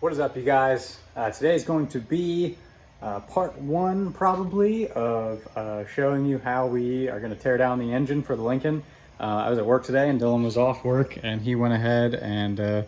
What is up, you guys? Today is going to be part one, probably, of showing you how we are going to tear down the engine for the Lincoln. I was at work today and Dylan was off work, and he went ahead and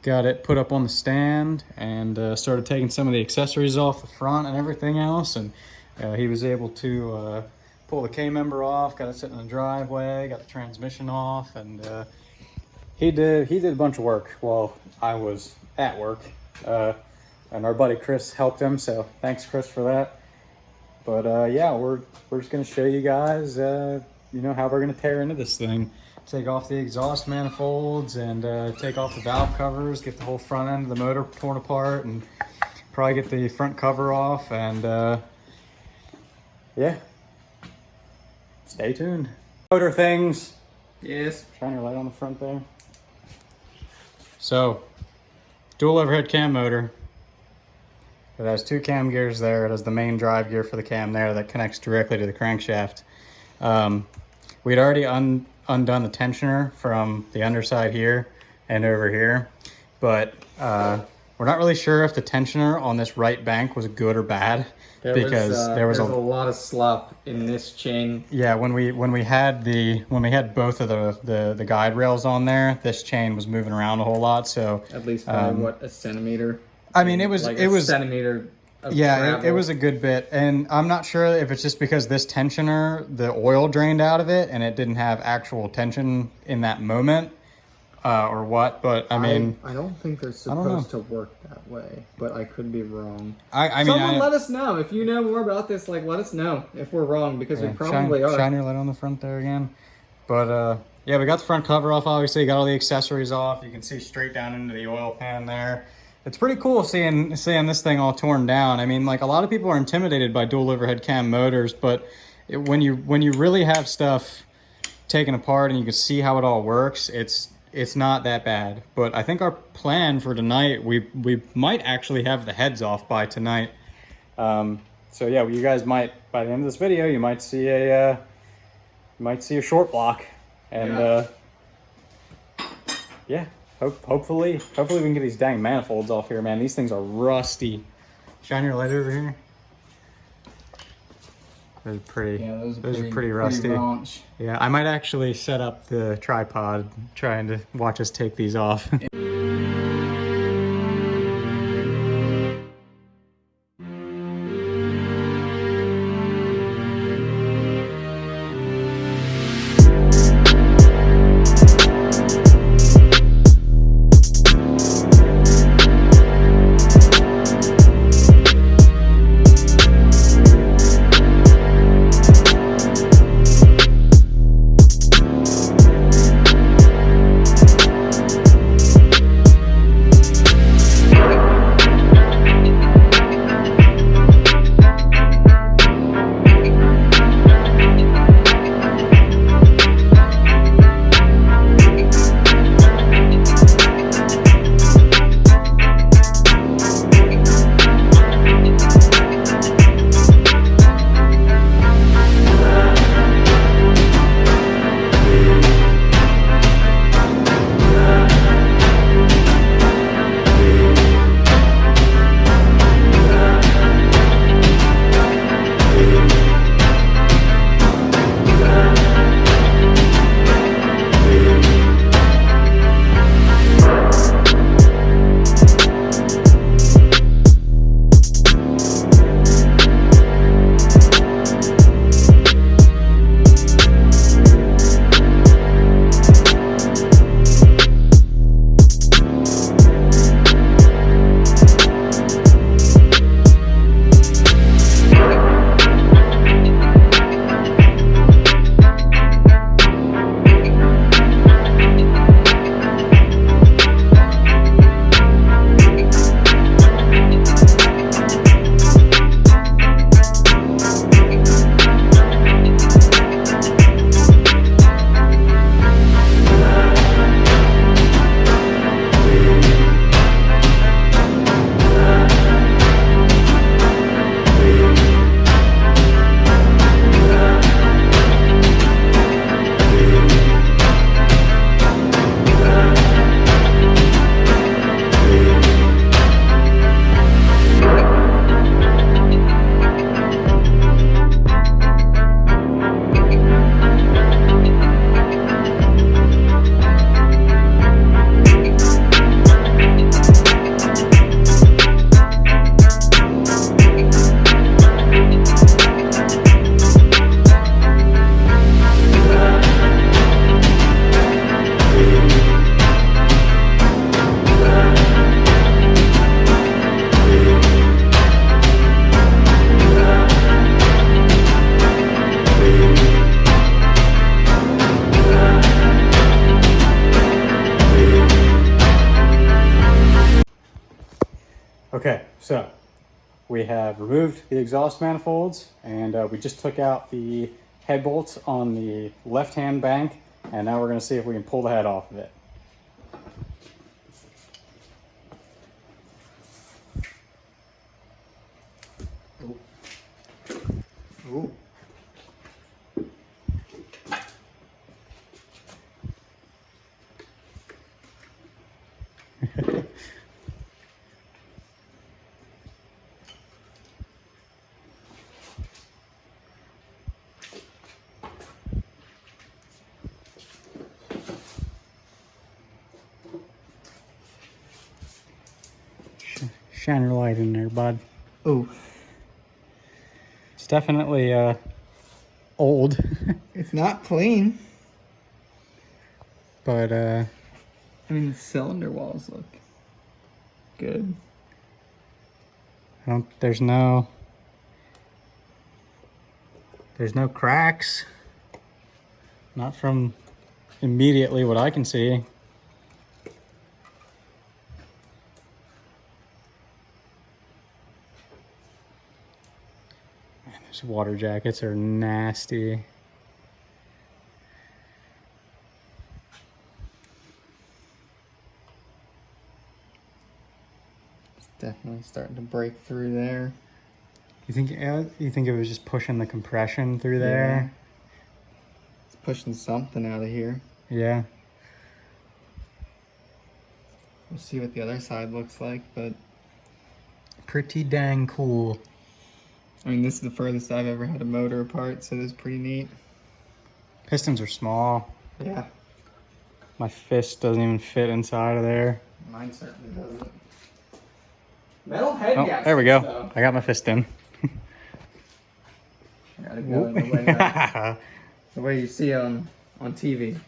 got it put up on the stand and started taking some of the accessories off the front and everything else. And he was able to pull the K-member off, got it sitting in the driveway, got the transmission off, and he did a bunch of work while I was at work. And our buddy Chris helped him, so thanks Chris for that. But yeah, we're just gonna show you guys you know, how we're gonna tear into this thing. Take off the exhaust manifolds and take off the valve covers, get the whole front end of the motor torn apart, and probably get the front cover off. And yeah, stay tuned. Motor things. Yes. Shine your light on the front there. So, dual overhead cam motor. It has two cam gears there. It has the main drive gear for the cam there that connects directly to the crankshaft. We'd already undone the tensioner from the underside here and over here, but we're not really sure if the tensioner on this right bank was good or bad, because there was a lot of slop in this chain. Yeah, when we had both of the guide rails on there, this chain was moving around a whole lot. So at least by what, a centimeter? I mean, it was a centimeter. Yeah, it was a good bit, and I'm not sure if it's just because this tensioner, the oil drained out of it and it didn't have actual tension in that moment, or what. But I mean, I don't think they're supposed to work that way, but I could be wrong. I mean, someone let us know if you know more about this. Like, let us know if we're wrong, because we probably are. Shine your light on the front there again. But yeah, we got the front cover off. Obviously, got all the accessories off. You can see straight down into the oil pan there. It's pretty cool seeing this thing all torn down. I mean, like, a lot of people are intimidated by dual overhead cam motors, but when you really have stuff taken apart and you can see how it all works, it's not that bad. But I think our plan for tonight, we might actually have the heads off by tonight. So yeah, you guys might, by the end of this video, you might see a short block, and yeah. Hopefully we can get these dang manifolds off here, man. These things are rusty. Shine your light over here. Those are pretty. Yeah, those are pretty rusty. Yeah, I might actually set up the tripod trying to watch us take these off. Okay, so we have removed the exhaust manifolds, and we just took out the head bolts on the left-hand bank, and now we're going to see if we can pull the head off of it. Ooh. Shine your light in there, bud. Ooh. It's definitely old. It's not clean. But I mean, the cylinder walls look good. there's no cracks. Not from immediately what I can see. Man, those water jackets are nasty. It's definitely starting to break through there. You think it was just pushing the compression through there? Yeah. It's pushing something out of here. Yeah. We'll see what the other side looks like, but Pretty dang cool. I mean, this is the furthest I've ever had a motor apart, so this is pretty neat. Pistons are small. Yeah. My fist doesn't even fit inside of there. Mine certainly doesn't. Metal head Oh, gaskets, there we go. though. I got my fist in. I gotta go in the way, the way you see on TV.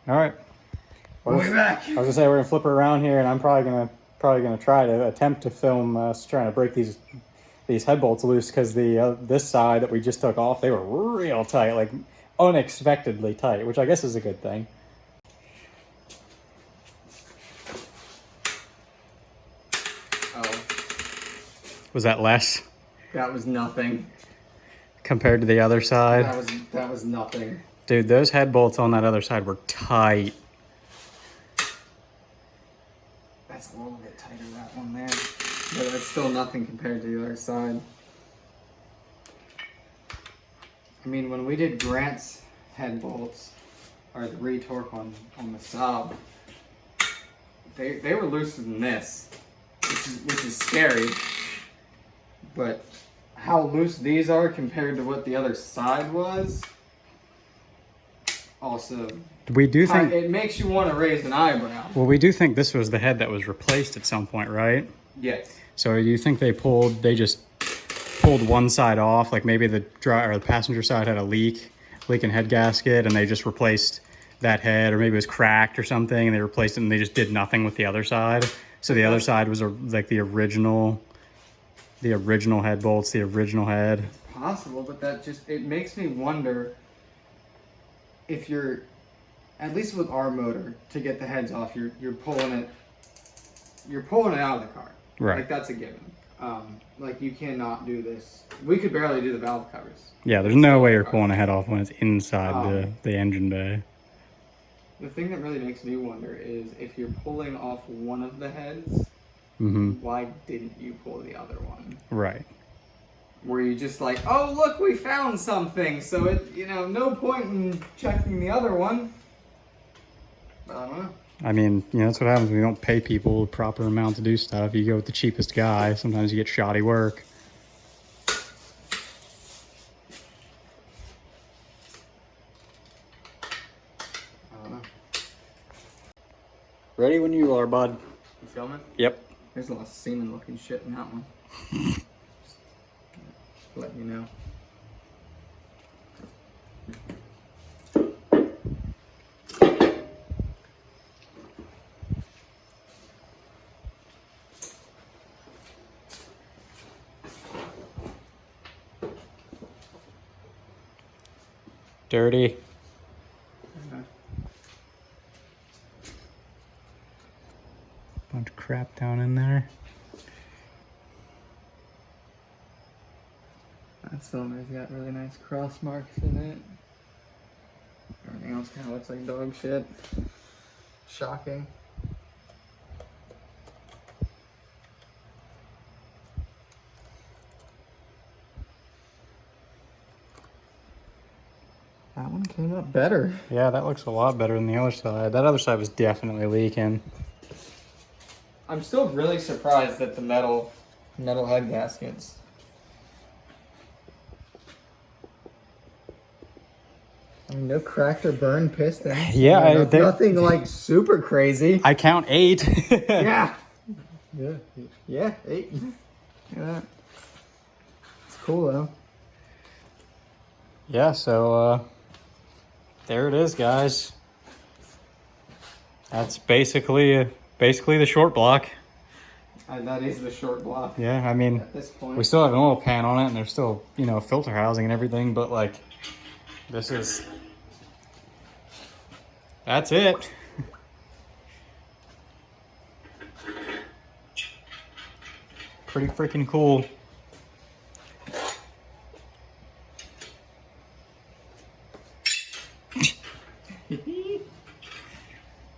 All right. We'll be back. I was gonna say we're gonna flip her around here, and I'm probably gonna try to attempt to film us trying to break these head bolts loose, because this side that we just took off, they were real tight, like unexpectedly tight, which I guess is a good thing. Oh, Was that less that was nothing. compared to the other side? That was nothing. Dude, those head bolts on that other side were tight. That's a little bit tighter, that one there. But that's still nothing compared to the other side. I mean, when we did Grant's head bolts, or the retorque on the Saab, they were looser than this, which is scary. But how loose these are compared to what the other side was, also, We do think. it makes you want to raise an eyebrow. Well, we do think this was the head that was replaced at some point, right? Yes. So you think they just pulled one side off, like maybe the passenger side had a leak in head gasket, and they just replaced that head, or maybe it was cracked or something, and they replaced it, and they just did nothing with the other side. So the other side was like the original head bolts, the original head. Possible, but it makes me wonder if you're, at least with our motor, to get the heads off, you're pulling it out of the car. Right. Like, that's a given. Like, you cannot do this. We could barely do the valve covers. Yeah, there's no way you're pulling a head off when it's inside the engine bay. The thing that really makes me wonder is if you're pulling off one of the heads, why didn't you pull the other one? Right. Were you just like, oh, look, we found something, so no point in checking the other one? I don't know. I mean, that's what happens when you don't pay people the proper amount to do stuff. You go with the cheapest guy. Sometimes you get shoddy work. I don't know. Ready when you are, bud. You filming? Yep. There's a lot of semen looking shit in that one. Let you know. Dirty. Bunch of crap down in there. That cylinder's got really nice cross marks in it. Everything else kind of looks like dog shit. Shocking. That one came up better. Yeah, that looks a lot better than the other side. That other side was definitely leaking. I'm still really surprised at the metal head gaskets. I mean, no cracked or burned pistons. Yeah, You know, nothing like super crazy. I count 8. Yeah. Yeah, 8. Look at that. It's cool though. Yeah, so there it is, guys. That's basically the short block. That is the short block. Yeah, I mean, At this point. we still have an oil pan on it, and there's still, you know, filter housing and everything, but like, that's it. Pretty freaking cool.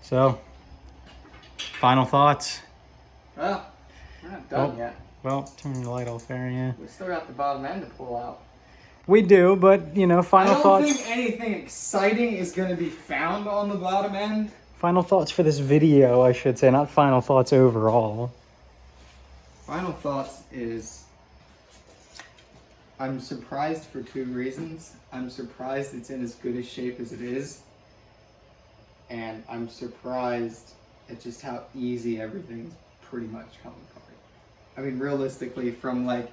So, final thoughts? Well, we're not done yet. Well, turn the light off there, yeah. We still got the bottom end to pull out. We do, but, you know, final I don't thoughts. think anything exciting is going to be found on the bottom end. Final thoughts for this video, I should say, not final thoughts overall. Final thoughts is I'm surprised for 2 reasons. I'm surprised it's in as good a shape as it is. And I'm surprised at just how easy everything's pretty much come apart. I mean, realistically, from like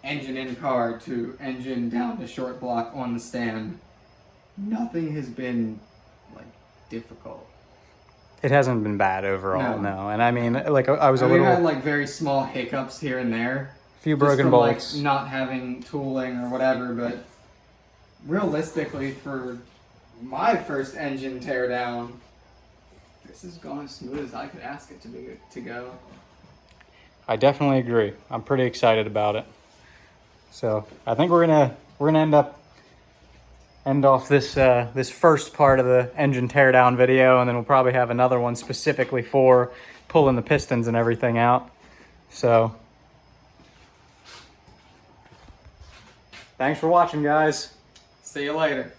engine in car to engine down to short block on the stand, nothing has been like difficult. It hasn't been bad overall, No. no. And I mean, like, I was a We've little, had like very small hiccups here and there. few Just broken from, bolts. like, not having tooling or whatever, but realistically, for my first engine teardown, this has gone as smooth as I could ask it to go. I definitely agree. I'm pretty excited about it. So I think we're gonna end off this this first part of the engine teardown video, and then we'll probably have another one specifically for pulling the pistons and everything out. So thanks for watching, guys. See you later.